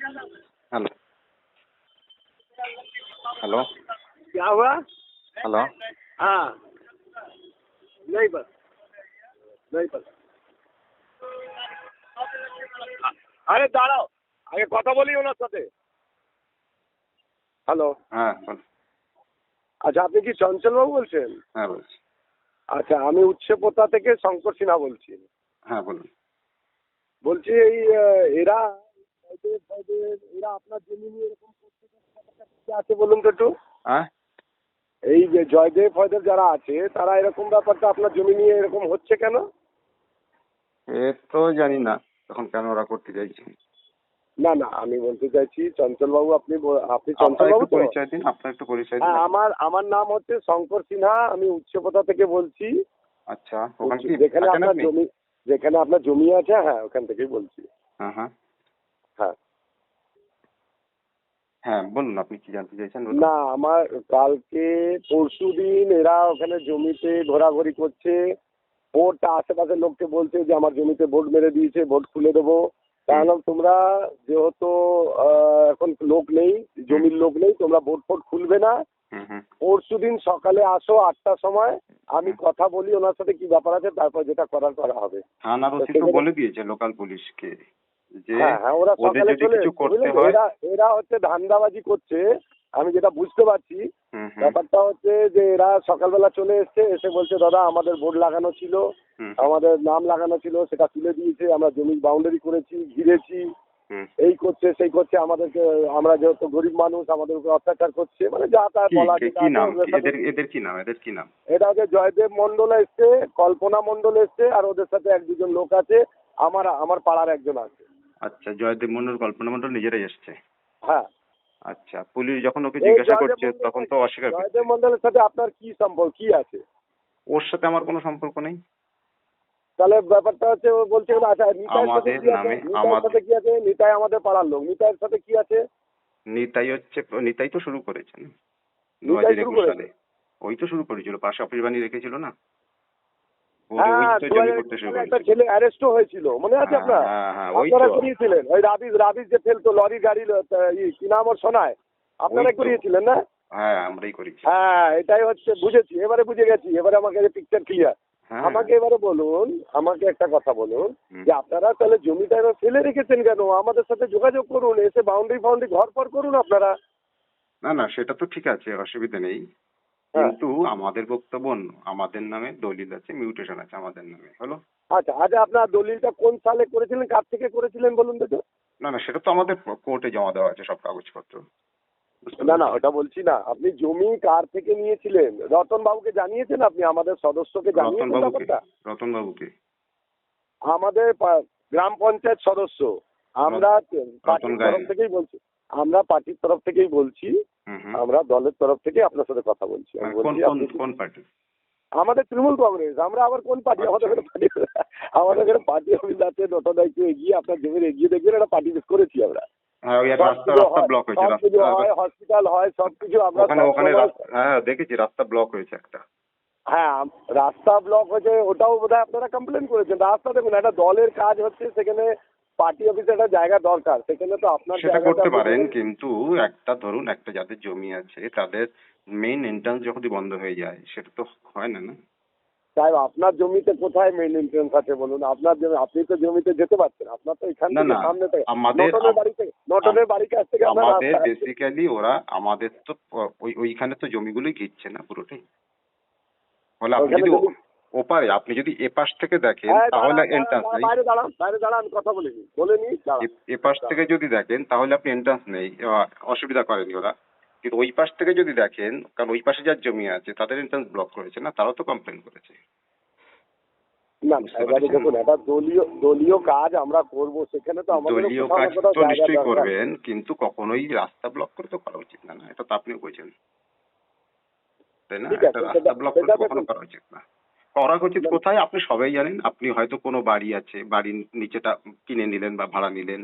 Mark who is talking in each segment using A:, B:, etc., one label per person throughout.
A: Hello hello
B: क्या हुआ?
A: Hello
B: हाँ, नहीं बस नहीं बस আরে দাঁড়াও, আগে কথা বলি ওনার সাথে। হ্যালো,
A: हाँ बोल
B: আচ্ছা আপনি কি চঞ্চল বাবু বলছেন?
A: हाँ बोल
B: আচ্ছা আমি উচ্ছেপোতা থেকে শঙ্কর সিনহা বলছি।
A: हाँ बोलুন।
B: বলছি এই এরা এরা আপনার জমি নিয়ে এরকম করছে কেন? ব্যাপারটা কি আছে বলুন তো একটু।
A: हाँ
B: এই যে জয়দেব ফয়দেব যারা আছে তারা এরকম ব্যাপারটা আপনার জমি নিয়ে এরকম হচ্ছে কেন?
A: এ তো জানি না তখন কেন ওরা করতে চাইছে।
B: না না আমি বলতে চাইছি চঞ্চল বাবু আপনি আপনি
A: আপনার
B: চঞ্চল
A: একটু
B: বাবু তো?
A: পরিচয় দিন, আপনার একটু পরিচয় দিন।
B: হ্যাঁ আমার আমার নাম হচ্ছে শঙ্কর সিনহা, আমি উচ্চপোতা থেকে বলছি।
A: আচ্ছা ওখানে কি
B: যেখানে
A: থাকেন
B: আপনার
A: আপনি?
B: জমি যেখানে আপনার জমি আছে, হ্যাঁ ওখান থেকেই বলছি।
A: হ্যাঁ হ্যাঁ
B: হ্যাঁ
A: হ্যাঁ বলুন, আপনি কি জানতে চাইছেন বলুন।
B: না আমার কালকে পরশু দিন এরা ওখানে জমিতে ঘোরাঘুরি করছে, ভোট আশেপাশের লোককে বলছে যে আমার জমিতে ভোট মেরে দিয়েছে, ভোট খুলে দেবো। তাহলে তোমরা যেহেতু এখন লোক নেই, জমির লোক নেই, তোমরা ভোট ফোট খুলবে না।
A: হুম হুম
B: পরশু দিন সকালে আসো 8টার সময়, আমি কথা বলি ওনার সাথে কি ব্যাপার আছে, তারপর যেটা করার করা হবে।
A: থানার
B: তো
A: ওসি তো
B: সেখানে
A: বলে দিয়েছে লোকাল পুলিশকে যে
B: হ্যাঁ হ্যাঁ ওরা
A: ওদের
B: সকালে
A: যদি
B: চলে
A: কিছু
B: এসছে,
A: করতে
B: বুঝলেন তো?
A: হয়।
B: এরা এরা হচ্ছে ধান্দাবাজি করছে, আমি যেটা বুঝতে পারছি।
A: হুম হুম
B: ব্যাপারটা হচ্ছে যে এরা সকালবেলা চলে এসছে, এসে বলছে দাদা আমাদের বোর্ড লাগানো ছিল,
A: হুম
B: আমাদের নাম লাগানো ছিল, সেটা তুলে দিয়েছে, আমরা জমি বাউন্ডারি করেছি, ঘিরেছি,
A: হুম
B: এই করছে সেই করছে, আমাদেরকে আমরা যেহেতু গরিব মানুষ আমাদের উপর অত্যাচার করছে, মানে যা তা
A: কি
B: বলা
A: কি
B: যেটা
A: কি
B: আছে
A: নাম
B: ওদের
A: কি
B: সাথে।
A: এদের এদের কি নাম এদের কি নাম?
B: এটা হচ্ছে জয়দেব মন্ডল এসছে, কল্পনা মন্ডল এসছে, আর ওদের সাথে এক দুজন লোক আছে, আমার আমার পাড়ার একজন আছে।
A: আচ্ছা জয়দেব মন্ডল কল্পনা মন্ডল নিজেরাই এসছে।
B: হ্যাঁ
A: আচ্ছা পুলিশ যখন ওকে
B: এই
A: জিজ্ঞাসা
B: জয়দেব
A: করছে
B: মন্ডল,
A: তখন তো অস্বীকার করছে।
B: জয়দেব মন্ডলের সাথে আপনার কি সম্পর্ক, কি আছে?
A: ওর সাথে আমার কোনো সম্পর্ক নেই।
B: তাহলে ব্যাপারটা হচ্ছে ও বলছে আচ্ছা নিতাইয়ের সাথে
A: আমাদের
B: কি আছে,
A: নামে
B: নিতাইয়ের
A: আমাদের
B: সাথে কি আছে? নিতাই আমাদের পাড়ার লোক, নিতাইয়ের সাথে কি আছে?
A: নিতাই হচ্ছে নিতাই তো শুরু করেছেন দু
B: নিতাই
A: হাজার
B: শুরু
A: একুশ
B: করেছে।
A: সালে। ওই তো শুরু করেছিল, পাশে অফিস বানিয়ে রেখেছিল না, ওরে ওই
B: হ্যাঁ
A: তো
B: দু
A: জমি
B: হাজার
A: করতে শুরু
B: সালে একটা
A: করেছিল।
B: ছেলে অ্যারেস্টও হয়েছিল, মনে আছে
A: হ্যাঁ
B: আপনার?
A: হ্যাঁ হ্যাঁ ওই
B: আপনারা
A: তো
B: করিয়েছিলেন ওই রাবিজ রাবিজ যে ফেলতো লরি গাড়ি, কি নাম ওর শোনায়,
A: ওই
B: আপনারা
A: তো
B: করিয়েছিলেন না?
A: হ্যাঁ আমরাই করেছি।
B: হ্যাঁ এটাই হচ্ছে, বুঝেছি, এবারে বুঝে গেছি, এবারে আমাকে পিকচার ক্লিয়ার।
A: হ্যাঁ
B: আমাকে এবারে বলুন, আমাকে একটা কথা বলুন,
A: হুম।
B: যে আপনারা তাহলে জমিটা এবার ফেলে রেখেছেন কেন? আমাদের সাথে যোগাযোগ করুন, এসে বাউন্ডারি ফাউন্ডারি ঘর ফর করুন আপনারা।
A: না না সেটা তো ঠিক আছে, অসুবিধা নেই,
B: হ্যাঁ
A: কিন্তু আমাদের বক্তব্য অন্য। আমাদের নামে দলিল আছে, মিউটেশন আছে আমাদের নামে, হলো।
B: আচ্ছা আচ্ছা আপনার দলিলটা কোন সালে করেছিলেন, কার থেকে করেছিলেন বলুন তো একটু?
A: না না সেটা তো আমাদের কোর্টে জমা দেওয়া আছে সব কাগজপত্র, বুঝতে
B: না না
A: পেরেছেন।
B: ওটা বলছি না, আপনি জমি কার থেকে নিয়েছিলেন রতন বাবুকে জানিয়েছেন, আপনি আমাদের সদস্যকে
A: রতন
B: জানিয়েছেন
A: বাবুকে,
B: ব্যাপারটা?
A: রতন বাবুকে
B: আমাদের গ্রাম পঞ্চায়েত সদস্য, আমরা
A: রতন
B: পার্টির
A: গায়েন।
B: তরফ থেকেই বলছি, আমরা পার্টির তরফ থেকেই বলছি,
A: হুম হুম
B: আমরা দলের তরফ থেকে আপনার সাথে কথা বলছি। আমি
A: মানে কোন
B: বলছি
A: কোন
B: আপনি
A: কোন পার্টি?
B: আমাদের তৃণমূল কংগ্রেস, আমরা আবার কোন পার্টি, আমাদের
A: আচ্ছা
B: এখানে পার্টি আমাদের এখানে পার্টি অফিস আছে, নটা দায়িত্ব এগিয়ে আপনার জমির এগিয়ে দেখবেন একটা পার্টি করেছি আমরা।
A: হ্যাঁ ওই একটা
B: সব
A: রাস্তা
B: কিছু
A: রাস্তা
B: হয়,
A: ব্লক হয়েছে
B: সব কিছু
A: রাস্তা।
B: হয়, হসপিটাল হয়, সব কিছু আমরা
A: ওখানে
B: সব
A: ওখানে
B: সময়।
A: রাস্তা, হ্যাঁ দেখেছি রাস্তা ব্লক হয়েছে একটা।
B: হ্যাঁ রাস্তা ব্লক হয়েছে, ওটাও বোধহয় আপনারা কমপ্লেন করেছেন। রাস্তা দেখুন একটা দলের কাজ হচ্ছে, সেখানে পার্টি অফিসে একটা জায়গা দরকার, সেখানে তো আপনার
A: সেটা
B: জায়গাটা
A: করতে
B: আপনি
A: পারেন,
B: দেবেন।
A: কিন্তু একটা ধরুন একটা যাদের জমি আছে তাদের মেইন এন্ট্রান্স যখন বন্ধ হয়ে যায় সেটা তো হয় না না।
B: সাহেব আপনার জমিতে কোথায় মেইন এন্ট্রেন্স আছে বলুন? আপনার জমি, আপনি তো জমিতে যেতে পারছেন, আপনার তো এখান
A: না
B: থেকে
A: না
B: সামনে থেকে
A: আমাদের
B: নটনের বাড়ি থেকে, নটনের বাড়ির কাছ থেকে আপনার
A: আমাদের
B: রাস্তা আছে।
A: বেসিক্যালি ওরা আমাদের তো ওইখানে তো জমিগুলোই ঘিরছে না পুরোটাই। ফলে আপনি
B: ওইখানে
A: যদি
B: যদি
A: ওপারে আপনি যদি এপাশ থেকে দেখেন
B: হ্যাঁ
A: তাহলে
B: দাঁড়ান দাঁড়ান
A: এন্ট্রান্স
B: দাঁড়ান,
A: নেই।
B: বাইরে দাঁড়ান, বাইরে দাঁড়ান, আমি কথা বলিনি, বলেনি, দাঁড়ান
A: এপাশ
B: দাঁড়ান।
A: থেকে যদি দেখেন তাহলে আপনি এন্ট্রান্স নেই, অসুবিধা করেনি ওরা। কিন্তু ওই পাশ থেকে যদি দেখেন, কারণ ওই পাশে যার জমি আছে তাদের এন্ট্রান্স ব্লক করেছে না, তারাও তো কমপ্লেন করেছে,
B: না না,
A: বুঝতে
B: এবারে
A: পেরেছেন।
B: দেখুন একটা দলীয় দলীয় কাজ আমরা করব, সেখানে তো আমাদেরও
A: দলীয়
B: কোথাও
A: কাজ
B: না কোথাও
A: তো
B: জায়গা
A: নিশ্চয়ই
B: দরকার।
A: করবেন, কিন্তু কখনোই রাস্তা ব্লক করে তো করা উচিত না, না এটা তো আপনিও বলছেন, তাই না?
B: ঠিক
A: একটা
B: আছে
A: রাস্তা
B: সেটা
A: ব্লক করে
B: সেটা
A: কখনো
B: দেখুন।
A: করা উচিত না। করা উচিত
B: না,
A: কোথায় আপনি সবাই জানেন, আপনি হয়তো কোনো বাড়ি আছে, বাড়ির নিচেটা কিনে নিলেন বা ভাড়া নিলেন,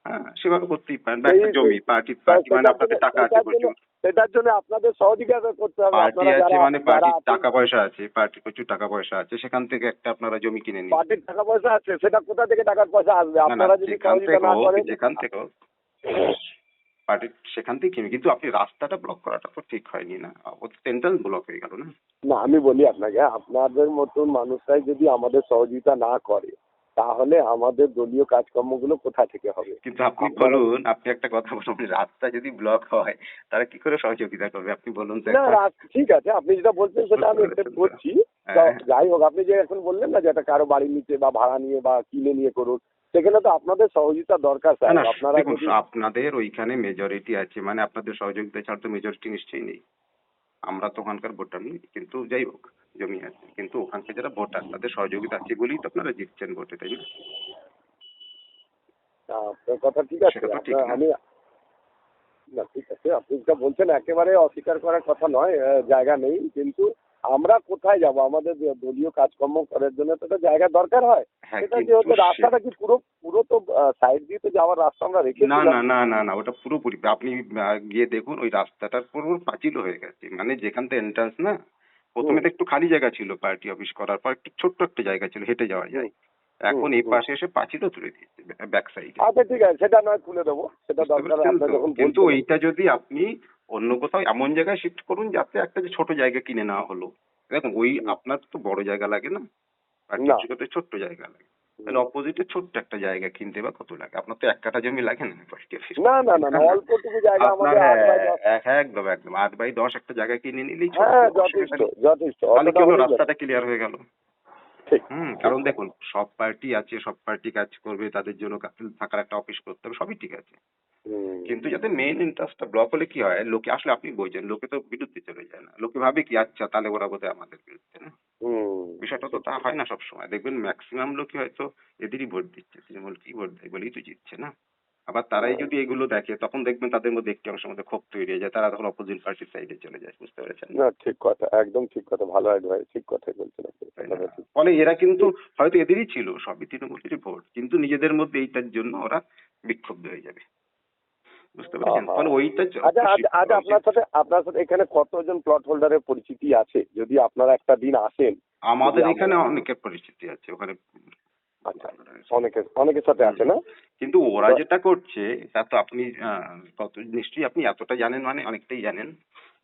A: হ্যাঁ সেভাবে করতেই পারেন। বা
B: সেই
A: একটা জমি পার্টি পার্টি মানে আপনাদের টাকা আছে প্রচুর,
B: সেটার জন্য আপনাদের সহযোগিতা করতে হবে,
A: পার্টি
B: আপনারা
A: আছে
B: যারা
A: মানে
B: যারা
A: পার্টির
B: আছেন।
A: টাকা পয়সা আছে, পার্টির প্রচুর টাকা পয়সা আছে, সেখান থেকে একটা আপনারা জমি কিনে নিন।
B: পার্টির টাকা পয়সা আছে, সেটা কোথা থেকে টাকার পয়সা আসবে
A: না না
B: আপনারা যদি
A: যেখান
B: সহযোগিতা
A: থেকে
B: না
A: হোক,
B: করেন?
A: যেখান থেকে হোক। পার্টি সেখান থেকে কিনে, কিন্তু আপনি রাস্তাটা ব্লক করাটা তো ঠিক হয়নি না, ও এন্ট্রান্স ব্লক হয়ে গেল না।
B: না আমি বলি আপনাকে, আপনাদের মতন মানুষরাই যদি আমাদের সহযোগিতা না করে তাহলে আমাদের দলীয় কাজকর্মগুলো কোথা থেকে হবে?
A: কিন্তু আপনি
B: আপনারা
A: বলুন, আপনি একটা কথা বলুন, রাস্তা যদি ব্লক হয় তারা কি করে সহযোগিতা করবে আপনি বলুন তো
B: না
A: একবার।
B: ঠিক আছে, আপনি যেটা বলছেন সেটা আমি
A: বুঝতে
B: একসেপ্ট
A: পেরেছেন তো?
B: করছি। তো
A: হ্যাঁ।
B: যাই হোক, আপনি যে এখন বললেন না যে একটা কারো বাড়ি নিচে বা ভাড়া নিয়ে বা কিনে নিয়ে করুন, সেখানে তো আপনাদের সহযোগিতা দরকার
A: না
B: স্যার।
A: না,
B: আপনারা
A: দেখুন
B: যদি
A: আপনাদের ওইখানে মেজরিটি আছে মানে আপনাদের সহযোগিতা ছাড়া তো মেজরিটি নিশ্চয়ই নেই। আমরা তো ওখানকার ভোটার নই, কিন্তু যাই হোক জমি আছে, কিন্তু ওখানকার যারা ভোটার তাদের সহযোগিতা আছে বলেই তো আপনারা জিতছেন ভোটে, তাই না?
B: আপনার কথা ঠিক আছে,
A: সেটা তো ঠিক
B: আপনার
A: না।
B: আমি না ঠিক আছে, আপনি যেটা বলছেন একেবারে অস্বীকার করার কথা নয়, জায়গা নেই, কিন্তু আমরা কোথায় যাব? আমাদের দলীয় কাজকর্ম করার জন্য তো একটা জায়গা দরকার হয়।
A: হ্যাঁ,
B: সেটা যে
A: কিন্তু
B: হচ্ছে রাস্তাটা কি পুরো পুরো তো সাইড দিয়ে তো যাওয়ার রাস্তা আমরা
A: না
B: রেখেছিলাম।
A: না না না না, ওটা পুরোপুরি আপনি গিয়ে দেখুন ওই রাস্তাটার পুরো পাঁচিল হয়ে গেছে, মানে যেখান থেকে এন্ট্রান্স না,
B: হুম
A: প্রথমে তো একটু খালি জায়গা ছিল, পার্টি অফিস করার পর একটু ছোট্ট একটা জায়গা ছিল, হেঁটে যাওয়া
B: হুম
A: যায়। এখন এই
B: হুম।
A: পাশে এসে পাঁচিলও তুলে দিয়েছে ব্যাক সাইডে।
B: আচ্ছা ঠিক আছে, সেটা নয় তুলে দেবো, সেটা
A: বুঝতে
B: দরকার
A: পেরেছেন
B: আপনার
A: তো?
B: যখন
A: কিন্তু
B: বলছেন।
A: ওইটা যদি আপনি অন্য কোথাও এমন জায়গায় শিফট করুন যাতে একটা যে ছোট জায়গা কিনে নেওয়া হলো। দেখুন ওই
B: হুম,
A: আপনার তো বড় জায়গা লাগে না, পার্টি
B: না
A: অফিস করতে ছোট্ট জায়গা লাগে।
B: হুম,
A: তাহলে অপোজিটে ছোট্ট একটা জায়গা কিনতে বা কত লাগে? আপনার তো এক কাঠা জমি লাগে না পার্টি অফিস
B: না না
A: করতে,
B: না না,
A: তাই না?
B: অল্পটুকু জায়গা
A: আপনার
B: আমাদের
A: হ্যাঁ,
B: 8x10।
A: হ্যাঁ একদম একদম 8x10 একটা জায়গা কিনে নিলেই ছোট্ট,
B: হ্যাঁ
A: অসুবিধা
B: যথেষ্ট
A: নেই।
B: যথেষ্ট,
A: তাহলে কি
B: অতটা
A: হলো,
B: হলেই
A: রাস্তাটা ক্লিয়ার হয়ে গেল।
B: ঠিক ঠিক।
A: কারণ দেখুন সব পার্টি আছে, সব পার্টি কাজ করবে, তাদের জন্য থাকার একটা অফিস করতে হবে, সবই ঠিক আছে।
B: হুম
A: কিন্তু যাতে মেইন ইন্টারেস্টটা ব্লক হলে কি হয়, লোকে আসলে আপনি বলছেন লোকে তো বিরুদ্ধে চলে যায় না, লোকে ভাবে কি আচ্ছা তাহলে ওরা বোধহয় আমাদের বিরুদ্ধে না।
B: হুম।
A: বিষয়টা তো
B: ঠিক
A: তা
B: ঠিক।
A: হয় না সব সময়, দেখবেন ম্যাক্সিমাম লোকই হয়তো এদেরই ভোট দিচ্ছে, তৃণমূল কি ভোট দেয় বলেই তো জিতছে না। আবার তারাই
B: হ্যাঁ।
A: যদি এগুলো দেখে তখন দেখবেন তাদের মধ্যে একটি অংশের মধ্যে ক্ষোভ তৈরি হয়ে যায়, তারা তখন অপোজিট পার্টির সাইডে চলে যায়, বুঝতে পেরেছেন না?
B: না ঠিক কথা, একদম ঠিক কথা, ভালো অ্যাডভাইস, ঠিক কথাই বলছেন আপনি,
A: তাই না?
B: কথাটা ঠিক।
A: ফলে এরা কিন্তু হয়তো এদেরই ছিল, সবই তৃণমূলেরই ভোট, কিন্তু নিজেদের মধ্যে এইটার জন্য ওরা বিক্ষুব্ধ হয়ে যাবে, বুঝতে পেরেছেন?
B: আহা।
A: ফলে ওইটা
B: আচ্ছা
A: একটু
B: আজ
A: শিফট
B: আজ
A: করা উচিত।
B: আপনার সাথে এখানে কতজন প্লট হোল্ডারের পরিচিতি আছে? যদি আপনারা একটা দিন আসেন, যদি
A: আমাদের
B: আমরা
A: এখানে অনেকের পরিচিতি আছে ওখানে।
B: আচ্ছা অনেকের সাথে আছে না?
A: কিন্তু ওরা
B: তো
A: যেটা করছে তা তো আপনি তত নিশ্চয়ই আপনি এতটা জানেন, মানে অনেকটাই জানেন।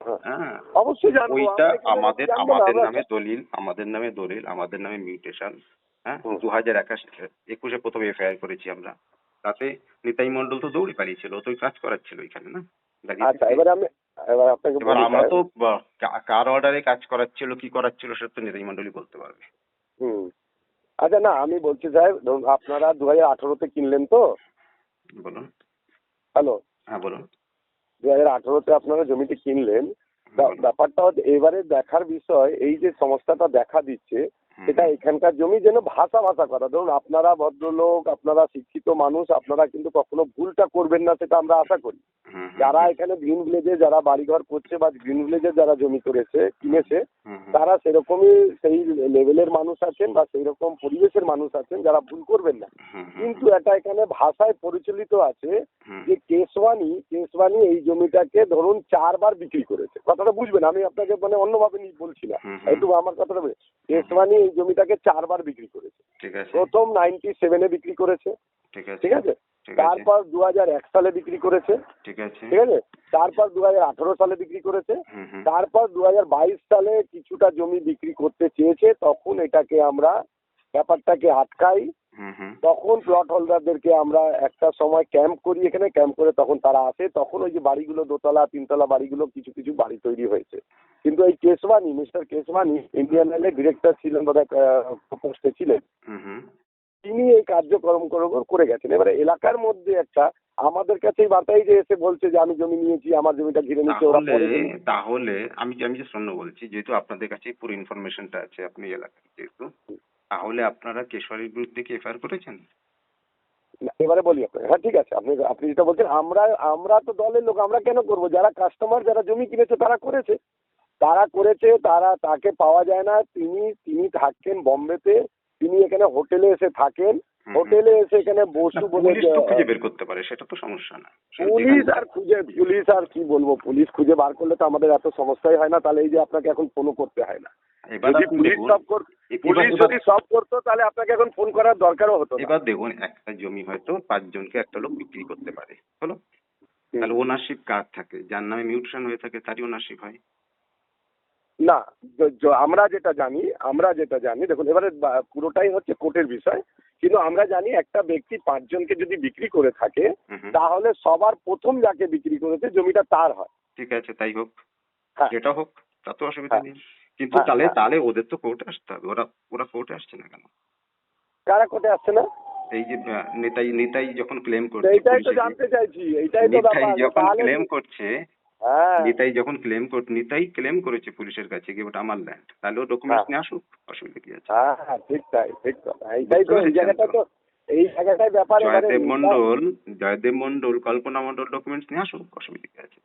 B: হ্যাঁ
A: হ্যাঁ,
B: অবশ্যই জানবো,
A: ওইটা
B: আমরা এখানে
A: আমাদের
B: জানবো না
A: আমাদের
B: আমরা।
A: নামে দলিল, আমাদের নামে দলিল, আমাদের নামে মিউটেশন। হ্যাঁ,
B: হুম,
A: 2021-21 প্রথম এফআইআর করেছি আমরা। তাতে নিতাই মণ্ডল তো দৌড়ে পালিয়েছিল, ও তো ওই কাজ করাচ্ছিল ওইখানে না, দাঁড়িয়ে
B: আচ্ছা
A: থেকে।
B: এবার আপনাকে
A: এবার
B: বলি
A: আমরা
B: স্যার।
A: তো কার অর্ডারে কাজ করাচ্ছিল কি করাচ্ছিল সেটা তো নিতাই মণ্ডলই বলতে পারবে।
B: হুম। আচ্ছা না আমি বলছি সাহেব, ধরুন আপনারা 2018-তে কিনলেন তো?
A: বলুন।
B: হ্যালো,
A: হ্যাঁ বলুন।
B: 2018-তে আপনারা জমিটি কিনলেন।
A: বলুন।
B: ব্যাপারটা হচ্ছে এবারে দেখার বিষয়, এই যে সমস্যাটা দেখা দিচ্ছে
A: হুম
B: সেটা
A: হুম
B: এখানকার জমি যেন ভাষা ভাষা কথা। ধরুন আপনারা ভদ্রলোক, আপনারা শিক্ষিত মানুষ, আপনারা কিন্তু কখনো ভুলটা করবেন না সেটা আমরা আশা করি।
A: হুম হুম
B: যারা
A: হুম
B: এখানে গ্রিন ভিলেজে যারা বাড়িঘর করছে বা গ্রিন ভিলেজে যারা জমি করেছে
A: হুম
B: কিনেছে,
A: হুম হুম
B: তারা সেরকমই সেই লেভেলের মানুষ আছেন বা সেই রকম পরিবেশের মানুষ আছেন যারা ভুল করবেন না।
A: হুম হুম
B: কিন্তু এটা এখানে ভাষায় পরিচালিত আছে
A: হুম
B: যে কেশওয়ানি এই জমিটাকে ধরুন 4 বার বিক্রি করেছে। কথাটা বুঝবেন, আমি আপনাকে মানে অন্যভাবে বলছি না,
A: হুম হুম
B: একটু আমার কথাটা
A: হুম হুম,
B: কেশওয়ানি এই জমিটাকে 4 বার বিক্রি করেছে।
A: ঠিক আছে।
B: প্রথম 97-এ বিক্রি করেছে,
A: ঠিক আছে।
B: ঠিক আছে,
A: ঠিক আছে।
B: তারপর 2001 সালে বিক্রি করেছে,
A: ঠিক আছে।
B: ঠিক আছে, তারপর 2018 সালে বিক্রি করেছে,
A: হুম হুম
B: তারপর 2022 সালে কিছুটা জমি বিক্রি করতে চেয়েছে, তখন এটাকে আমরা ব্যাপারটাকে আটকাই।
A: হুম হুম
B: তখন প্লট হোল্ডারদেরকে আমরা একটা সময় ক্যাম্প করি, এখানে ক্যাম্প করে তখন তারা আসে, তখন ওই যে বাড়িগুলো দোতলা তিনতলা বাড়িগুলো কিছু কিছু বাড়ি তৈরি হয়েছে। কিন্তু এই মিস্টার কেশওয়ানি ইন্ডিয়ান অয়েলের ডিরেক্টর ছিলেন বোধহয়, পোস্টে ছিলেন,
A: হুম হুম।
B: তিনি এই কার্যক্রম করে গেছেন। এবারে এলাকার মধ্যে একটা আমাদের কাছে এই বার্তাই যে এসে বলছে যে আমি জমি নিয়েছি, আমার জমিটা ঘিরে নিচ্ছে, ওরা
A: তাহলে
B: পরে জমি।
A: তাহলে আমি যে শূন্য বলছি, যেহেতু আপনাদের কাছে পুরো ইনফরমেশনটা আছে, আপনি এলাকায় যেহেতু, তাহলে আপনারা কেশওয়ারির বিরুদ্ধে কি এফআইআর করেছেন?
B: না, এবারে বলি আপনাকে, হ্যাঁ ঠিক আছে, আপনি আপনি যেটা বলছেন, আমরা আমরা তো দলের লোক, আমরা কেন করব? যারা কাস্টমার, যারা জমি কিনেছে তারা করেছে, তাকে পাওয়া যায় না। তিনি তিনি থাকেন বোম্বেতে, তিনি এখানে হোটেলে এসে থাকেন,
A: হুম হুম।
B: হোটেলে এসে এখানে
A: না
B: বসু বলে
A: পুলিশ তো খুঁজে বের করতে পারে, সেটা তো সমস্যা না, সে যেখানে
B: পুলিশ আর কি বলবো, পুলিশ খুঁজে বার করলে তো আমাদের এত সমস্যাই হয় না, তাহলে এই যে আপনাকে এখন ফোনও করতে হয় না।
A: এবার
B: যদি
A: আপনি
B: পুলিশ
A: দেখুন।
B: সব করতো,
A: এবার এবার
B: তাহলে আপনাকে এখন ফোন করার দরকারও হতো না।
A: এবার দেখুন একটা জমি হয়তো 5 জনকে একটা লোক বিক্রি করতে পারে, হলো। তাহলে ওনারশিপ কার থাকে? যার নামে মিউটেশন হয়ে থাকে তারই ওনারশিপ হয়।
B: না, আমরা যেটা জানি দেখুন, এবারে পুরোটাই হচ্ছে কোর্টের বিষয়, কিন্তু আমরা জানি একটা ব্যক্তি 5 জনকে যদি বিক্রি করে থাকে
A: হুম।
B: তাহলে সবার প্রথম যাকে বিক্রি করেছে জমিটা তার হয়।
A: ঠিক আছে, তাই হোক,
B: হ্যাঁ,
A: যেটা হোক, তা তো অসুবিধা
B: হ্যাঁ,
A: নেই। কিন্তু
B: হ্যাঁ,
A: তাহলে
B: হ্যাঁ।
A: তাহলে ওদের তো কোর্টে আসতে হবে। ওরা ওরা কোর্টে আসছে না কেন?
B: কারা কোর্টে আসছে না?
A: এই যে নিতাই নিতাই যখন ক্লেম করছে
B: এইটাই তো
A: পুলিশে গিয়ে,
B: জানতে চাইছি, এইটাই তো
A: নিতাই
B: ব্যাপার।
A: যখন
B: তাহলে
A: ক্লেম করছে,
B: হ্যাঁ,
A: নিতাই ক্লেম করেছে পুলিশের কাছে গিয়ে ওটা আমার ল্যান্ড, তাহলে ও ডকুমেন্টস
B: হ্যাঁ,
A: নিয়ে আসুক, অসুবিধা কি আছে?
B: হ্যাঁ, হ্যাঁ, ঠিক তাই, ঠিক কথা। এইটাই
A: বুঝতে
B: তো, এই
A: পেরেছেন
B: জায়গাটা
A: তো?
B: তো, এই জায়গাটাই ব্যাপার। এবারে
A: জয়দেব মন্ডল কল্পনা মন্ডল ডকুমেন্টস নিয়ে আসুক, অসুবিধা কি আছে?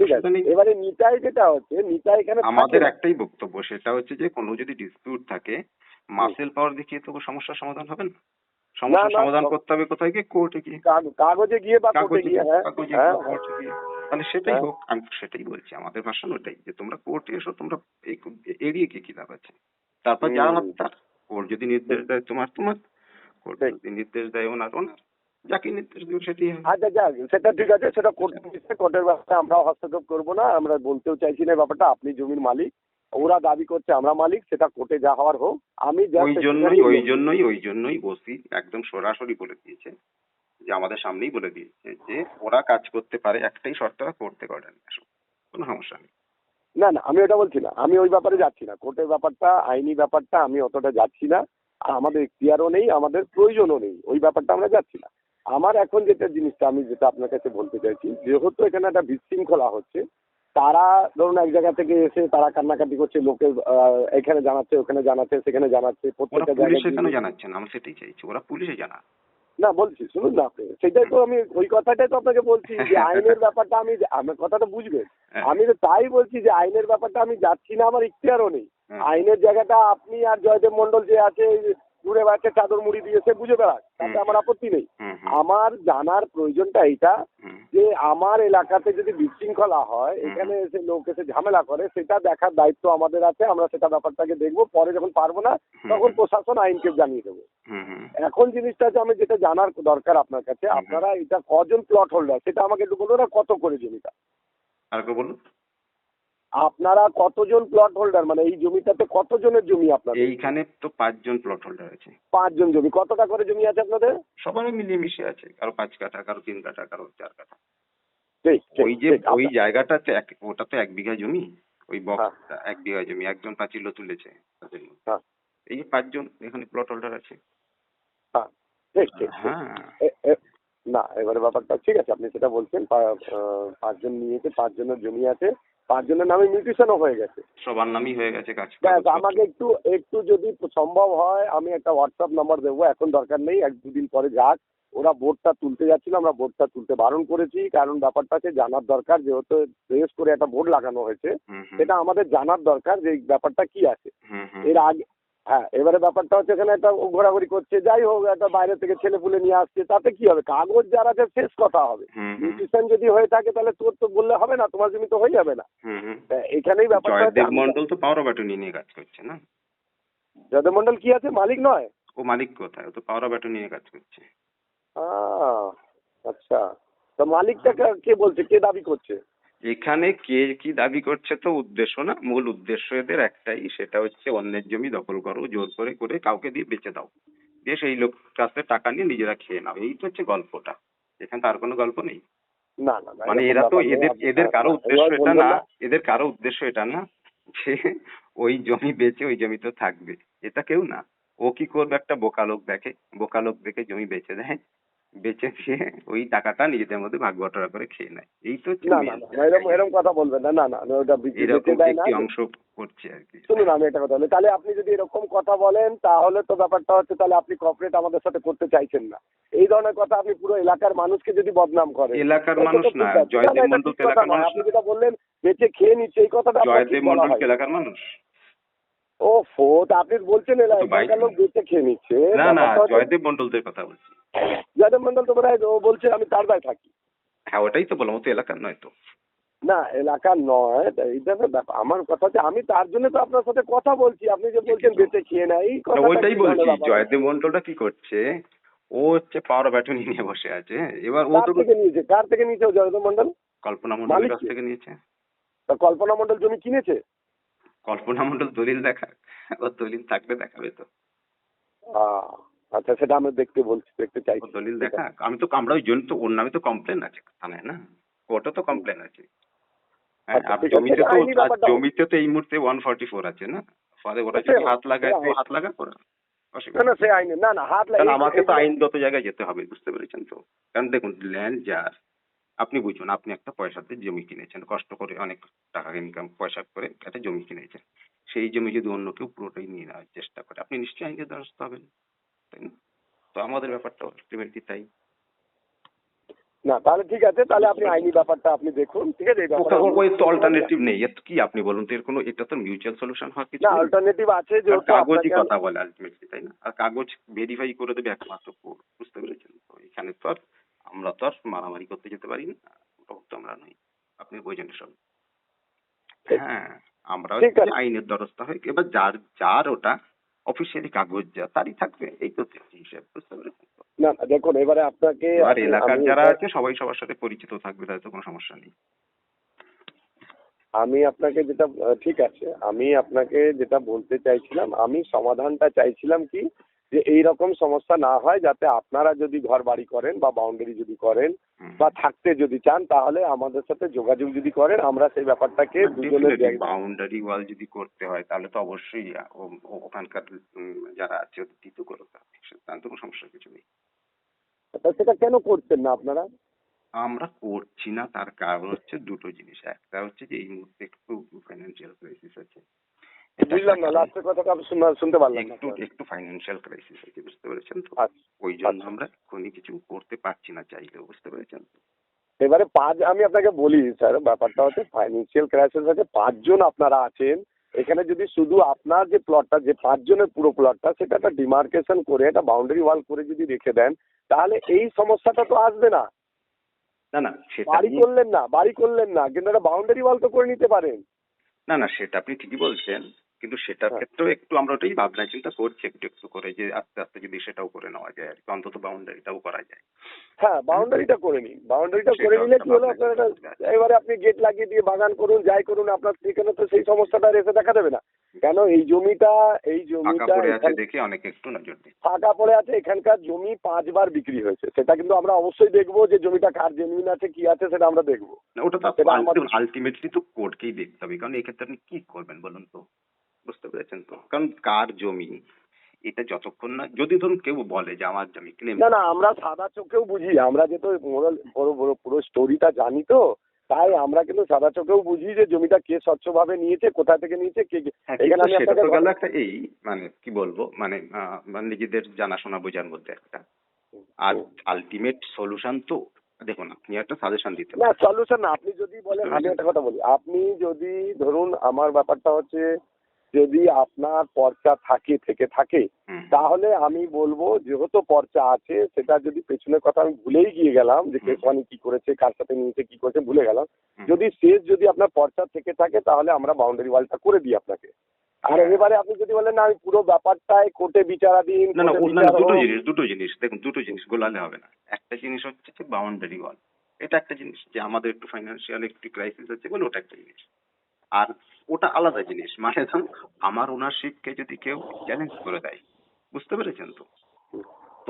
B: ঠিক
A: অসুবিধা
B: আছে।
A: নেই।
B: এবারে নিতাই যেটা হচ্ছে, নিতাই এখানে থাকে
A: আমাদের
B: না।
A: একটাই বক্তব্য, সেটা হচ্ছে যে কোনো যদি ডিসপিউট থাকে, মাসেল পাওয়ার দেখিয়ে তো সমস্যার সমাধান হবে না।
B: না,
A: সমস্যার
B: না,
A: সমাধান করতে হবে কোথায় গিয়ে? কোর্টে গিয়ে।
B: কাগজে গিয়ে বা কোর্টে
A: কাগজে
B: গিয়ে।
A: গিয়ে,
B: হ্যাঁ,
A: কাগজে
B: হ্যাঁ,
A: গিয়ে, কোর্টে গিয়ে। তাহলে সেটাই
B: হ্যাঁ।
A: হোক, আমি তো সেটাই বলছি, আমাদের ভাষণ ওটাই যে তোমরা কোর্টে এসো, তোমরা এই এড়িয়ে কি লাভ আছে? তারপর যারা
B: হুম,
A: তার, কোর্ট যদি নির্দেশ দেয় তোমার, কোর্ট
B: ঠিক।
A: যদি নির্দেশ দেয় ওনার, যাকে নির্দেশ দেবে সেটাই হবে।
B: আচ্ছা, যাক, সেটা ঠিক আছে, সেটা কোর্টের বিষয়, কোর্টের ব্যাপারে আমরাও হস্তক্ষেপ করবো না, আমরা বলতেও চাইছি না ব্যাপারটা। আপনি জমির মালিক, ওরা দাবি করছে আমরা মালিক, সেটা কোর্টে যা হওয়ার হোক। আমি
A: ওই
B: জাস্ট
A: জন্যই
B: একটুখানি
A: ওই জন্যই ওই জন্যই ওসি একদম সরাসরি বলে দিয়েছে, যে আমাদের সামনেই বলে দিয়েছে যে ওরা কাজ করতে পারে, একটাই শর্ত, কোর্ট থেকে অর্ডার নিয়ে আসো, কোনো সমস্যা নেই।
B: না, না, আমি ওটা বলছি না, আমি ওই ব্যাপারে যাচ্ছি না। কোর্টের ব্যাপারটা, আইনি ব্যাপারটা আমি অতটা যাচ্ছি না। আর আমাদের এখতিয়ারও নেই, আমাদের প্রয়োজনও নেই, ওই ব্যাপারটা আমরা যাচ্ছি না। আমার এখন যেটা জিনিসটা আমি যেটা আপনার কাছে বলতে চাইছি, যেহেতু এখানে একটা বিশৃঙ্খলা হচ্ছে, তারা ধরুন এক জায়গা থেকে এসে তারা কান্নাকাটি করছে, লোকে এখানে জানাচ্ছে, ওখানে জানাচ্ছে, সেখানে জানাচ্ছে,
A: ওরা
B: প্রত্যেকটা
A: পুলিশে
B: জায়গায়
A: কেন
B: গিয়ে।
A: জানাচ্ছে না? আমরা সেটাই চাইছি, ওরা পুলিশে জানা।
B: না, বলছি শুনুন না আপনি, সেটাই তো আমি ওই কথাটাই তো আপনাকে বলছি যে আইনের ব্যাপারটা আমার কথাটা বুঝবেন।
A: হ্যাঁ,
B: আমি তো তাই বলছি যে আইনের ব্যাপারটা আমি যাচ্ছি না, আমার ইখতিয়ারও নেই।
A: হ্যাঁ,
B: আইনের জায়গাটা আপনি আর জয়দেব মন্ডল যে আছে ঘুরে বেড়াচ্ছে চাদর মুড়ি দিয়ে, সে বুঝে বেড়াক, তাতে আমার আপত্তি নেই।
A: হুম, হুম,
B: আমার জানার প্রয়োজনটা এইটা
A: হুম,
B: যে আমার এলাকাতে যদি বিশৃঙ্খলা হয়,
A: হুম,
B: এখানে এসে লোক এসে ঝামেলা করে, সেটা দেখার দায়িত্ব আমাদের আছে। আমরা সেটা ব্যাপারটাকে দেখবো, পরে যখন পারবো না তখন প্রশাসন আইনকে জানিয়ে দেবো।
A: হুম, হুম,
B: এখন জিনিসটা যে আমি যেটা জানার দরকার আপনার কাছে,
A: হুম।
B: আপনারা এটা কজন প্লট হোল্ডার সেটা আমাকে একটু বলুন, না কত করে জমিটা?
A: আর কেউ বলুন।
B: আপনারা কতজন প্লট হোল্ডার, মানে এই জমিটাতে কতজনের জমি আপনাদের?
A: এইখানে তো 5 জন প্লট হোল্ডার আছে।
B: 5 জন জমি, কতটা করে জমি আছে আপনাদের?
A: সবারই মিলিয়ে মিশে আছে, কারো 5 কাঠা, কারো 3 কাঠা, কারো 4 কাঠা।
B: ঠিক, ঠিক,
A: ওই যে
B: ঠিক।
A: ওই জায়গাটাতে ওটা তো 1 বিঘা জমি, ওই
B: হ্যাঁ,
A: বক্সটা 1 বিঘা জমি, একজন পাঁচিল তুলেছে তাদের মধ্যে।
B: হ্যাঁ,
A: এই যে 5 জন এখানে প্লট হোল্ডার আছে।
B: হ্যাঁ, ঠিক, ঠিক, ঠিক।
A: হ্যাঁ,
B: না, এবারে ব্যাপারটা ঠিক আছে, আপনি সেটা বলছেন। 5 জন নিয়েছে, 5 জনের জমি আছে, 5 জনের নামে মিউটেশনও হয়ে গেছে।
A: সবার নামই হয়ে গেছে কাজ।
B: ব্যাস, আমাকে একটু একটু যদি সম্ভব হয় আমি একটা হোয়াটসঅ্যাপ নাম্বার দেবো, এখন দরকার নেই, 1-2 দিন পরে যাক। ওরা বোর্ডটা তুলতে যাচ্ছিল, আমরা বোর্ডটা তুলতে বারণ করেছি, কারণ ব্যাপারটাকে জানার দরকার, যেহেতু প্রেস করে একটা বোর্ড লাগানো হয়েছে,
A: হুম, হুম,
B: সেটা আমাদের জানার দরকার যে এই ব্যাপারটা কি আছে।
A: হুম, হুম,
B: এর আগে, হ্যাঁ, এবারে ব্যাপারটা হচ্ছে এখানে একটা ঘোরাঘুরি করছে, যাই হোক, একটা বাইরে থেকে ছেলে পুলে নিয়ে আসছে, তাতে কি হবে? কাগজ যার আছে শেষ কথা হবে।
A: হুম, হুম,
B: মিউটেশন যদি হয়ে থাকে তাহলে তোর তো বললে হবে না, তোমার জমি তো হয়ে যাবে না।
A: হুম, হুম।
B: এখানেই ব্যাপারটা হচ্ছে।
A: জয়দেব মন্ডল তো পাওয়ার ব্যাটনি নিয়ে কাজ করছে না?
B: যাদব মন্ডল কি আছে, মালিক নয়?
A: ও মালিক কোথায়? ও তো পাওয়ার ব্যাটনি নিয়ে কাজ করছে।
B: আহ, আচ্ছা, তো মালিকটা কে বলছে, কে দাবি করছে?
A: এখানে কে কি দাবি করছে তো উদ্দেশ্য না, মূল উদ্দেশ্য এদের একটাই, সেটা হচ্ছে অন্যের জমি দখল করো, জোর করে করে কাউকে দিয়ে বেচে দাও, দিয়ে সেই লোক কাছে টাকা নিয়ে নিজেরা খেয়ে নাও, এই তো হচ্ছে গল্পটা। এখানে তো আর কোনো গল্প নেই।
B: না, না, না,
A: মানে
B: এরকম
A: এরা তো
B: ব্যাপার নেই।
A: এদের এদের কারো উদ্দেশ্য
B: এবার
A: এটা
B: বলবেন
A: না,
B: না।
A: এদের কারো উদ্দেশ্য এটা না যে ওই জমি বেচে ওই জমি তো থাকবে, এটা কেউ না। ও কি করবে, একটা বোকা লোক দেখে, বোকা লোক দেখে জমি বেচে দেয়, বেচে দিয়ে ওই টাকাটা নিজেদের মধ্যে ভাগ বটরা করে খেয়ে নেয়, এই তো হচ্ছে
B: না, না,
A: মেন।
B: না, এরকম এরকম কথা বলবেন না। না, না, না, ওটা বেচে
A: এরকম
B: দেয় না।
A: একটি অংশ করছে আর কি।
B: শুনুন, আমি একটা কথা বলি, তাহলে আপনি যদি এরকম কথা বলেন তাহলে তো ব্যাপারটা হচ্ছে, তাহলে আপনি কর্পোরেট আমাদের সাথে করতে চাইছেন না। এই ধরনের কথা আপনি পুরো এলাকার মানুষকে যদি বদনাম করেন,
A: এলাকার
B: এটা
A: মানুষ
B: তো
A: না,
B: ঠিক আছে। না,
A: জয়দেব
B: না, এটা
A: মন্ডল
B: ঠিক
A: তো
B: কথা
A: এলাকার
B: নয়।
A: মানুষ
B: আপনি
A: না।
B: যেটা বললেন বেঁচে খেয়ে নিচ্ছে, এই কথাটা আপনার
A: জয়দেব
B: ঠিক বলা
A: মন্ডল কি
B: হয়।
A: এলাকার মানুষ?
B: ও ফো, তা আপনি বলছেন
A: ও তো
B: এলাকার লোক বেঁচে খেয়ে নিচ্ছে,
A: না না,
B: ব্যাপারটা হচ্ছে
A: জয়দেব মন্ডলদের কথা বলছি।
B: যাদব মন্ডল তো বোধহয় ও বলছে আমি তারদায় থাকি।
A: হ্যাঁ, ওটাই তো বললাম, ও তো এলাকার নয় তো।
B: না, এলাকার নয়, তা এইটা তো ব্যাপার। আমার কথা হচ্ছে আমি তার জন্য তো আপনার সাথে কথা বলছি, আপনি যে বলছেন বেঁচে খেয়ে না, এই
A: না,
B: কথাটা
A: ওইটাই
B: কি ধরনের
A: বলছি,
B: ব্যাপার?
A: জয়দেব মন্ডলটা কি করছে, ও ও হচ্ছে পাওয়ার অফ অ্যাটর্নি নিয়ে বসে আছে। এবার ও
B: কার
A: তো
B: থেকে নিয়েছে? কার থেকে নিয়েছে ও জয়ন্ত মন্ডল?
A: কল্পনা মণ্ডলের
B: মালিক
A: কাছ
B: কে?
A: থেকে নিয়েছে।
B: তা কল্পনা মন্ডল জমি কিনেছে?
A: কল্পনা মণ্ডল দলিল দেখাক, ওর দলিল থাকলে দেখাবে তো।
B: আহ, আচ্ছা, সেটা আমি দেখতে
A: ও
B: চাইছি।
A: দলিল
B: ঠিক আছে।
A: দেখাক। আমরা ওই জন্য তো ওর নামে তো কমপ্লেন আছে থানায় না, কোর্টে তো
B: হুম।
A: কমপ্লেন আছে। হ্যাঁ,
B: আচ্ছা,
A: আর
B: ঠিক আছে,
A: জমিতে
B: সেটা
A: তো
B: আইনি ব্যাপারটা হোক।
A: এই মুহূর্তে 144 আছে না, ফলে ওরা
B: সে
A: যদি
B: হোক,
A: হাত
B: সে
A: লাগায় তো
B: আইন,
A: হাত লাগাক ওরা,
B: না
A: অসুবিধা
B: না,
A: নেই।
B: সে আইনে না, না, হাত
A: কারণ
B: লাগে
A: আমাকে তো
B: এগুলো।
A: আইনগত জায়গায় যেতে হবে, বুঝতে পেরেছেন তো। কারণ দেখুন, ল্যান্ড যার, আপনি বুঝুন, আপনি একটা পয়সাতে জমি কিনেছেন, কষ্ট করে অনেক টাকা ইনকাম পয়সা করে একটা জমি কিনেছেন, সেই জমি যদি অন্য কেউ পুরোটাই নিয়ে নেওয়ার চেষ্টা করে, আপনি নিশ্চয়ই আইনের দ্বারস্থ হবেন, তাই না? তো আমাদের ব্যাপারটা আলটিমেটলি তাই।
B: না, তাহলে ঠিক আছে, তাহলে আপনি আইনি ব্যাপারটা আপনি দেখুন, ঠিক আছে, এই ব্যাপারে আমি
A: ওই তো
B: কিছু বলবো না।
A: অল্টারনেটিভ নেই, এর কি আপনি বলুন তো, এর কোনো, এটা তো মিউচুয়াল সলিউশন হওয়ার কিছু
B: না,
A: নেই।
B: অল্টারনেটিভ আছে,
A: কারণ
B: যেহেতু
A: কাগজই
B: আপনাকে
A: কথা বলে আলটিমেটলি, তাই না? আর কাগজ ভেরিফাই করে দেবে একমাত্র কোর্ট, বুঝতে পেরেছেন তো। এখানে তো আর আমরা তো আর মারামারি করতে যেতে পারি না, ওটা তো আমরা নই, আপনি বোঝেন সব। হ্যাঁ, আমরা
B: ঠিক
A: হচ্ছে
B: আছে।
A: আইনের দ্বারস্থ হয়, এবার যার যার ওটা অফিসিয়ালি কাগজ যা তারই থাকবে, এই তো হিসেব, বুঝতে পেরেছেন তো।
B: না না, দেখুন, এবারে আপনাকে
A: এবার
B: আমি
A: এলাকার
B: আমি
A: যারা
B: এটা
A: আছে সবাই সবার সাথে পরিচিত থাকবে, তাতে তো কোনো সমস্যা নেই।
B: আমি আপনাকে যেটা ঠিক আছে, আমি আপনাকে যেটা বলতে চাইছিলাম, আমি সমাধানটা চাইছিলাম কি, যে এই রকম সমস্যা না হয়, যাতে আপনারা যদি ঘর বাড়ি করেন বা বাউন্ডারি যদি করেন বা থাকতে যদি চান, তাহলে আমাদের সাথে যোগাযোগ যদি করেন, আমরা সেই ব্যাপারটাকে দুজনের
A: ডেফিনেটলি
B: জায়গায়।
A: বাউন্ডারি ওয়াল যদি করতে হয় তাহলে তো অবশ্যই ওখানকার যারা আছে ওদের দিতে করতে হবে, তার তো কোনো সমস্যা কিছু নেই।
B: তা সেটা কেন করছেন না আপনারা?
A: আমরা করছি না, তার কারণ হচ্ছে দুটো জিনিস। একটা হচ্ছে যে এই মুহূর্তে একটু ফাইন্যান্সিয়াল ক্রাইসিস আছে, এটা একটা
B: বুঝলাম না,
A: কারণ।
B: লাস্টের কথাটা আমি শুনতে পারলাম না,
A: একটু
B: স্যার।
A: একটু ফাইন্যান্সিয়াল ক্রাইসিস আছে, বুঝতে পেরেছেন তো।
B: আচ্ছা,
A: ওই জন্য
B: আচ্ছা।
A: আমরা এখনই কিছু করতে পারছি না চাইলেও, বুঝতে পেরেছেন তো।
B: এবারে আমি আপনাকে বলি স্যার, ব্যাপারটা হচ্ছে ফাইন্যান্সিয়াল ক্রাইসিস আছে, 5 জন আপনারা আছেন এখানে। যদি শুধু আপনার যে প্লটটা, যে 5 জনের পুরো প্লটটা, সেটা একটা ডিমার্কেশন করে, একটা বাউন্ডারি ওয়াল করে যদি রেখে দেন, তাহলে এই সমস্যাটা তো আসবে না।
A: না না সেটা
B: বাড়ি
A: আপনি,
B: করলেন না, বাড়ি করলেন না, কিন্তু একটা বাউন্ডারি ওয়াল তো করে নিতে পারেন।
A: না না সেটা আপনি ঠিকই বলছেন, কিন্তু সেটার
B: হ্যাঁ,
A: ক্ষেত্রেও একটু আমরা ওটাই ভাবনা চিন্তা করছি একটু একটু করে, যে আস্তে আস্তে যদি সেটাও করে নেওয়া যায় আর কি, অন্তত বাউন্ডারিটাও করা যায়।
B: হ্যাঁ,
A: হ্যাঁ,
B: বাউন্ডারিটা করে নিন, বাউন্ডারিটা করে
A: সেটাও
B: নিলে
A: একটা
B: কি হলো,
A: ভাবনা
B: আপনার
A: চিন্তার
B: একটা,
A: মধ্যে আছে।
B: এবারে আপনি গেট লাগিয়ে দিয়ে বাগান করুন, যাই করুন, আপনার সেখানে তো সেই সমস্যাটা আর এসে দেখা দেবে না। কেন, এই
A: ফাঁকা
B: জমিটা
A: পড়ে আছে
B: এখান
A: দেখে অনেকে একটু নজর দিচ্ছে।
B: ফাঁকা পড়ে আছে, এখানকার জমি 5 বার বিক্রি হয়েছে, সেটা কিন্তু আমরা অবশ্যই দেখবো, যে জমিটা কার জেনুইন আছে কি আছে সেটা আমরা দেখবো।
A: না, ওটা তো
B: সেটা আমার,
A: আলটিমেটলি তো কোর্টকেই দেখতে হবে, কারণ এক্ষেত্রে আপনি কি করবেন বলুন তো, বুঝতে পেরেছেন তো। কারণ কার জমি, এটা যতক্ষণ না, যদি ধরুন কেউ বলে যে আমার জমি ক্লেম,
B: না না, আমরা সাদা চোখেও বুঝি, আমরা যেহেতু পুরো স্টোরিটা জানি, তো তাই আমরা কিন্তু সাদা চোখেও বুঝি যে জমিটা কে স্বচ্ছভাবে নিয়েছে, কোথা থেকে নিয়েছে, কে
A: হ্যাঁ,
B: এখানে
A: কিন্তু
B: আমি
A: সেটা
B: আপনাকে
A: তো গেল একটা, এই মানে কি বলবো, মানে মানে নিজেদের জানাশোনা বোঝার মধ্যে একটা, আর আলটিমেট সলিউশন তো, দেখুন আপনি একটা সাজেশন দিতে
B: না,
A: পারেন,
B: সলিউশন না, আপনি যদি
A: বুঝতে
B: বলেন, আমি
A: পেরেছেন।
B: একটা কথা বলি, আপনি যদি ধরুন, আমার ব্যাপারটা হচ্ছে, যদি আপনার পর্চা থেকে থাকে,
A: হুম
B: তাহলে আমি বলবো, যেহেতু পর্চা আছে, সেটা যদি পেছনের কথা আমি ভুলেই গিয়ে গেলাম, যে
A: হুম
B: কেসওয়ানি কি করেছে, কার সাথে নিয়েছে, কি করেছে, ভুলে গেলাম,
A: হুম।
B: যদি শেষ যদি আপনার পর্চা থেকে থাকে, তাহলে আমরা বাউন্ডারি ওয়ালটা করে দিই আপনাকে। আর
A: হ্যাঁ,
B: এবারে আপনি যদি বলেন, না আমি পুরো ব্যাপারটাই কোর্টে বিচারাধীন,
A: না না
B: কোর্টে
A: না না,
B: বিচার হোক।
A: দুটো জিনিস দেখুন, দুটো জিনিস গোলালে হবে না। একটা জিনিস হচ্ছে যে বাউন্ডারি ওয়াল, এটা একটা জিনিস, যে আমাদের একটু ফাইন্যান্সিয়াল একটু ক্রাইসিস আছে বলে ওটা একটা জিনিস। আর ওটা আলাদা জিনিস, মানে ধরুন আমার ওনারশিপকে যদি কেউ চ্যালেঞ্জ করে দেয়, বুঝতে পেরেছেন তো,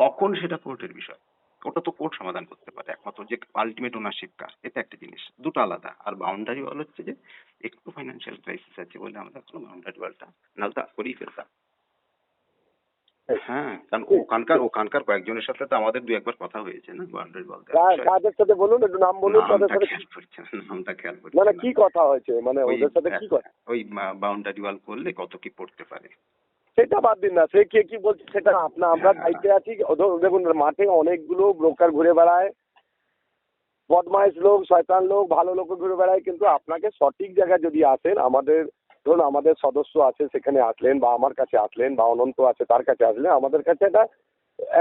A: তখন সেটা কোর্টের বিষয়। ওটা তো কোর্ট সমাধান করতে পারে একমাত্র, যে আলটিমেট ওনারশিপ কার, এটা একটা জিনিস, দুটো আলাদা। আর বাউন্ডারি ওয়াল হচ্ছে যে একটু ফাইন্যান্সিয়াল ক্রাইসিস আছে বলে আমরা এখনো বাউন্ডারি ওয়ালটা নালতা করেই ফেলতাম। হ্যাঁ, কারণ ওখানকার কয়েকজনের সাথে তো আমাদের 2-1 বার কথা হয়েছে না বাউন্ডারি ওয়াল দেওয়ার বিষয়ে।
B: কাদের সাথে বলুন, একটু নাম বলুন তাদের
A: নামটা
B: সাথে।
A: খেয়াল পড়ছে না, নামটা খেয়াল
B: না
A: পড়ছে
B: না,
A: না।
B: কি কথা হয়েছে, মানে
A: ওই
B: ওদের সাথে কি কথা?
A: ওই বাউন্ডারি ওয়াল করলে কত কি পড়তে পারে।
B: সেটা বাদ দিন না, সে কে কি বলছে সেটা আমরা
A: হ্যাঁ,
B: দায়িত্বে আছি। দেখুন, মাঠে অনেকগুলো ব্রোকার ঘুরে বেড়ায়, বদমাইশ লোক, শয়তান লোক, ভালো লোক ঘুরে বেড়ায়, কিন্তু আপনাকে সঠিক জায়গায় যদি আসেন, ধরুন আমাদের সদস্য আছে, সেখানে আসলেন, বা আমার কাছে আসলেন, বা অনন্ত আছে তার কাছে আসলেন, আমাদের কাছে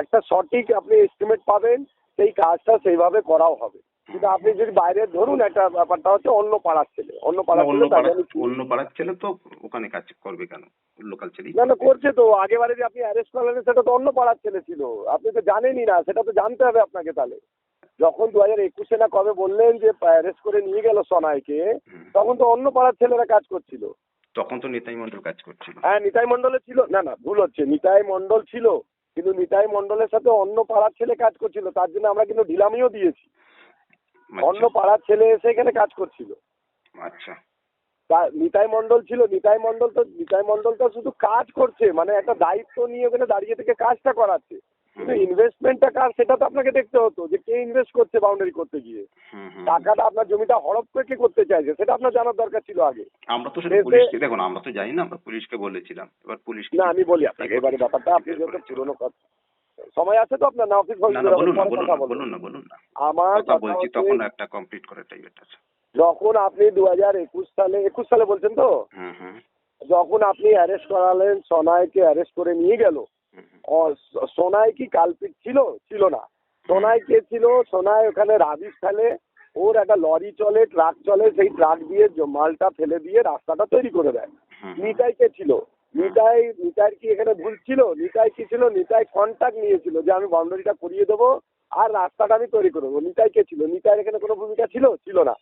B: একটা সঠিক আপনি এস্টিমেট পাবেন, সেই কাজটা সেইভাবে করাও হবে। কিন্তু আপনি যদি বাইরে, ধরুন একটা ব্যাপারটা হচ্ছে, অন্য পাড়ার ছেলে
A: না,
B: তাই জানি কি,
A: অন্য পাড়ার ছেলে তো ওখানে কাজ করবে কেন? লোকাল ছেলেই
B: না না
A: করবে।
B: করছে তো, আগেবারে যে আপনি অ্যারেস্ট করলেন সেটা তো অন্য পাড়ার ছেলে ছিল, আপনি তো জানেনই না, সেটা তো জানতে হবে আপনাকে। তাহলে যখন 2021 না কবে বললেন যে অ্যারেস্ট করে নিয়ে গেল সনাইকে,
A: হুম।
B: তখন তো অন্য পাড়ার ছেলেরা কাজ করছিল।
A: তখন তো নিতাই মন্ডল কাজ করছিল।
B: হ্যাঁ নিতাই মণ্ডলে ছিল, না না ভুল হচ্ছে, নিতাই মণ্ডল ছিল, কিন্তু নিতাই মণ্ডলের সাথে অন্য পাড়ার ছেলে কাজ করছিল, তার জন্য আমরা কিন্তু ঢিলামিও দিয়েছি। অন্য
A: আচ্ছা
B: পাড়ার ছেলে এসে এখানে কাজ করছিল।
A: আচ্ছা।
B: তা নিতাই মণ্ডল ছিল, নিতাই মণ্ডল তো শুধু কাজ করছে, মানে একটা দায়িত্ব নিয়ে ওখানে দাঁড়িয়ে থেকে কাজটা করাচ্ছে, কিন্তু
A: হুম
B: ইনভেস্টমেন্টটা কার সেটা তো আপনাকে দেখতে হতো, যে কে ইনভেস্ট করছে বাউন্ডারি করতে গিয়ে।
A: হুম হুম।
B: টাকাটা আপনার জমিটা হড়প করে কে করতে চাইছে সেটা আপনার জানার দরকার ছিল আগে।
A: আমরা তো সেটা
B: এসে
A: পুলিশকে, দেখুন আমরা তো জানি না, আমরা পুলিশকে বলেছিলাম, এবার পুলিশ
B: না
A: কিছু
B: আমি বলি
A: এই
B: আপনাকে এবারে
A: করেছে,
B: ব্যাপারটা, আপনি
A: বের
B: যেহেতু
A: করেছে ওরা।
B: পুরোনো কথা, সময় আছে তো আপনার, না অফিস
A: না না বলুন না,
B: পরে
A: বলুন
B: কথা
A: না,
B: বলবো।
A: বলুন না, বলুন না।
B: আমার
A: কথা
B: কথা
A: বলছি
B: হচ্ছে,
A: তখন একটা কমপ্লিট করে টাইপের আছে।
B: যখন আপনি 2021 সালে বলছেন তো,
A: হুম হুম
B: যখন আপনি অ্যারেস্ট করালেন সোনাইকে, অ্যারেস্ট করে নিয়ে গেল,
A: হুম হুম,
B: সোনাই কি কালপিট ছিল? ছিল না। সোনাই কে ছিল? সোনাই ওখানে রাবিশ ফেলে, ওর একটা লরি চলে, ট্রাক চলে, সেই ট্রাক দিয়ে মালটা ফেলে দিয়ে রাস্তাটা তৈরি করে দেয়।
A: হুম,
B: নিতাই কে ছিল? নিতাইয়ের কি এখানে ভুল ছিল? নিতাই কি ছিল? নিতাই কন্ট্রাক্ট নিয়েছিল যে আমি বাউন্ডারিটা করিয়ে দেবো আর রাস্তাটা আমি তৈরি করে দেবো। নিতাই কে ছিল? নিতাইয়ের এখানে কোনো ভূমিকা ছিল? ছিল না।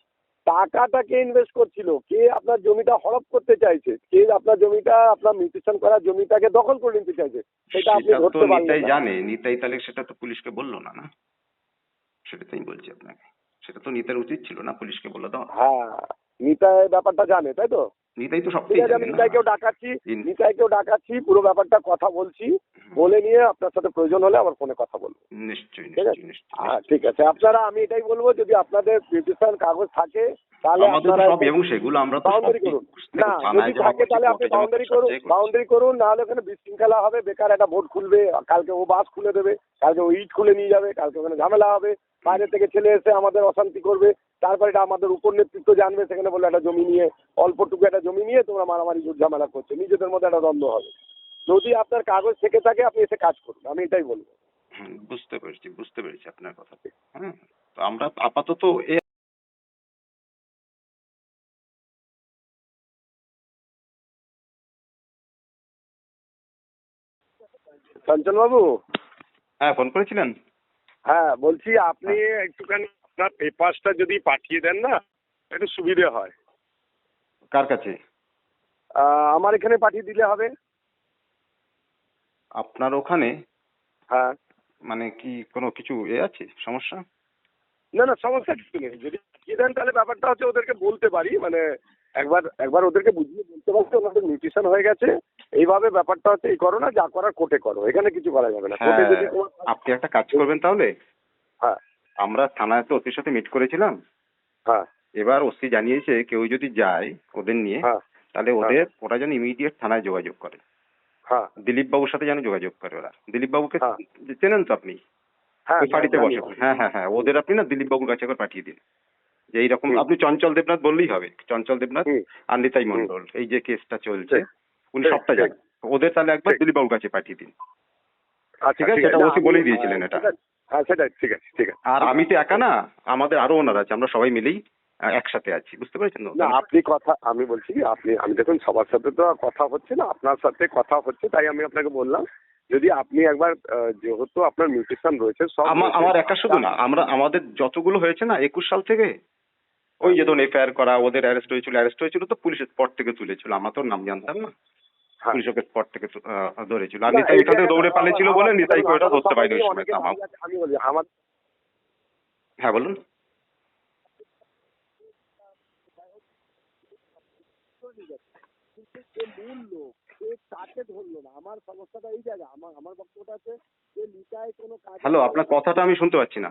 B: টাকাটা কে ইনভেস্ট করছিল? কে আপনার জমিটা হড়প করতে চাইছে? কে আপনার জমিটা, আপনার মিউটেশন করা জমিটাকে দখল করে নিতে চাইছে? সেটা আপনি
A: সেটা তো
B: ধরতে পারলেন
A: নিতাই
B: না।
A: জানে, নিতাই তাহলে সেটা তো পুলিশকে বললো না, না? সেটা তো আমি বলছি আপনাকে, সেটা তো নিতাইয়ের উচিত ছিল না পুলিশকে বলে দেওয়া।
B: হ্যাঁ, নিতাই ব্যাপারটা জানে তাই তো?
A: নিতাই তো
B: ঠিক
A: সবটাই
B: আছে, আমি
A: জানে না।
B: নিতাইকেও ডাকাচ্ছি, পুরো ব্যাপারটা কথা বলছি, বলে নিয়ে আপনার সাথে প্রয়োজন হলে আবার ফোনে কথা বলবো।
A: নিশ্চয়ই
B: ঠিক আছে,
A: নিশ্চয়ই নিশ্চয়ই।
B: ঠিক আছে। আপনারা, আমি এটাই বলবো, যদি আপনাদের পিটিশন কাগজ থাকে তাহলে
A: আমাদের তো
B: আপনারা
A: সব, এবং সেগুলো আমরা তো সব
B: বাউন্ডারি করুন। না
A: থানায়
B: যদি
A: জমা
B: থাকে
A: করছি,
B: তাহলে আপনি
A: কোর্টে জমা করছি, সব জায়গায় করছি।
B: বাউন্ডারি করুন, নাহলে ওখানে বিশৃঙ্খলা হবে, বেকার একটা ভোট খুলবে, কালকে ও বাস খুলে দেবে, কালকে ও ইট খুলে নিয়ে যাবে, কালকে ওখানে ঝামেলা হবে, বাইরে থেকে ছেলে এসে আমাদের অশান্তি করবে, তারপরে এটা আমাদের উপর নেতৃত্ব জানবে, সেখানে বলে একটা জমি নিয়ে, অল্পটুকু একটা জমি নিয়ে তোমরা মারামারি ঝামেলা করছো, নিজেদের মধ্যে একটা দ্বন্দ্ব হবে। যদি আপনার কাগজ থেকে থাকে আপনি এসে কাজ করুন, আমি এটাই বলবো।
A: হুম, বুঝতে পেরেছি আপনার কথা। হ্যাঁ, তো আমরা আপাতত এ
B: চঞ্চল বাবু,
A: হ্যাঁ ফোন করেছিলেন?
B: হ্যাঁ বলছি, আপনি একটুখানি আপনার পেপারসটা যদি পাঠিয়ে দেন না, একটু সুবিধে হয়।
A: কার কাছে?
B: আমার এখানে পাঠিয়ে দিলে হবে।
A: আপনার ওখানে?
B: হ্যাঁ।
A: মানে কি কোনো কিছু আছে সমস্যা?
B: না না সমস্যা কিছু নেই, যদি পাঠিয়ে দেন তাহলে ব্যাপারটা হচ্ছে ওদেরকে বলতে পারি, মানে একবার ওদেরকে বুঝিয়ে বলতে পারছি ওনাদের নিউট্রিশন হয়ে গেছে, এইভাবে ব্যাপারটা হচ্ছে, এই করো না, যা করার কোর্টে করো, এখানে কিছু করা যাবে না। কোর্টে
A: হ্যাঁ,
B: যদি
A: আপনি একটা কাজ করবেন তাহলে।
B: হ্যাঁ
A: আমরা থানায় তো ওসির সাথে মিট করেছিলাম।
B: হ্যাঁ
A: এবার ওসি জানিয়েছে কেউ যদি যায় ওদের নিয়ে,
B: হ্যাঁ
A: তাহলে ওরা যেন ইমিডিয়েট থানায় যোগাযোগ করে।
B: হ্যাঁ
A: দিলীপ বাবুর সাথে যেন যোগাযোগ করে ওরা। দিলীপ বাবুকে
B: হ্যাঁ
A: চেনেন তো আপনি?
B: হ্যাঁ
A: ওই ফাঁড়িতে
B: জানি।
A: বসে। হ্যাঁ হ্যাঁ হ্যাঁ, ওদের আপনি না দিলীপ বাবুর কাছে একবার পাঠিয়ে দিন, যে এইরকম
B: হুম
A: আপনি চঞ্চল দেবনাথ বললেই হবে, চঞ্চল দেবনাথ
B: হুম
A: আর নিতাই
B: হুম,
A: মণ্ডল, এই যে কেসটা চলছে
B: ঠিক
A: উনি
B: ঠিক
A: সবটা
B: ঠিক
A: জানেন। ওদের তাহলে একবার
B: ঠিক।
A: দিলীপ বাবুর কাছে পাঠিয়ে দিন।
B: আচ্ছা
A: ঠিক আছে,
B: ঠিক আছে,
A: এটা
B: না
A: ওসি
B: আমি
A: বলেই দিয়েছিলেন এটা।
B: হ্যাঁ সেটাই, ঠিক আছে ঠিক আছে।
A: আর আমি তো একা না, আমাদের আরো ওনার আছে, আমরা সবাই মিলেই একসাথে আছি, বুঝতে পেরেছেন তো?
B: না আমি বলছি কি, আমি দেখুন সবার সাথে তো আর কথা হচ্ছে না, আপনার সাথে কথা হচ্ছে, তাই আমি আপনাকে বললাম, যদি আপনি একবার যেহেতু আপনার মিউটেশন রয়েছে সব
A: আমার একা শুধু না, আমাদের যতগুলো হয়েছে না 21 সাল থেকে, ওই যে ধরুন এফআইআর করা, ওদের অ্যারেস্ট হয়েছিল তো পুলিশের স্পট থেকে তুলেছিল, আমরা তো নাম জানতাম না,
B: হ্যাঁ
A: পুলিশ ওকে স্পট থেকে ধরেছিল। আর
B: না,
A: নিতাই
B: এই
A: ওইখান থেকে দৌড়ে পালিয়েছিল বলে নিতাইকে ওটা
B: আমারও
A: ধরতে
B: সবাই
A: পারিনি ওই
B: নিয়ে
A: সময়
B: অনেকে
A: তামাও।
B: ভালো আছে, আমি বলি আমার
A: হ্যাঁ বলুন।
B: যে মূল লোক সে তাকে ধরলো না, আমার সমস্যাটা এই জায়গা, আমার বক্তব্যটা আছে যে নিতাই কোনো কাজ।
A: হ্যালো, আপনার কথাটা আমি শুনতে পাচ্ছি না।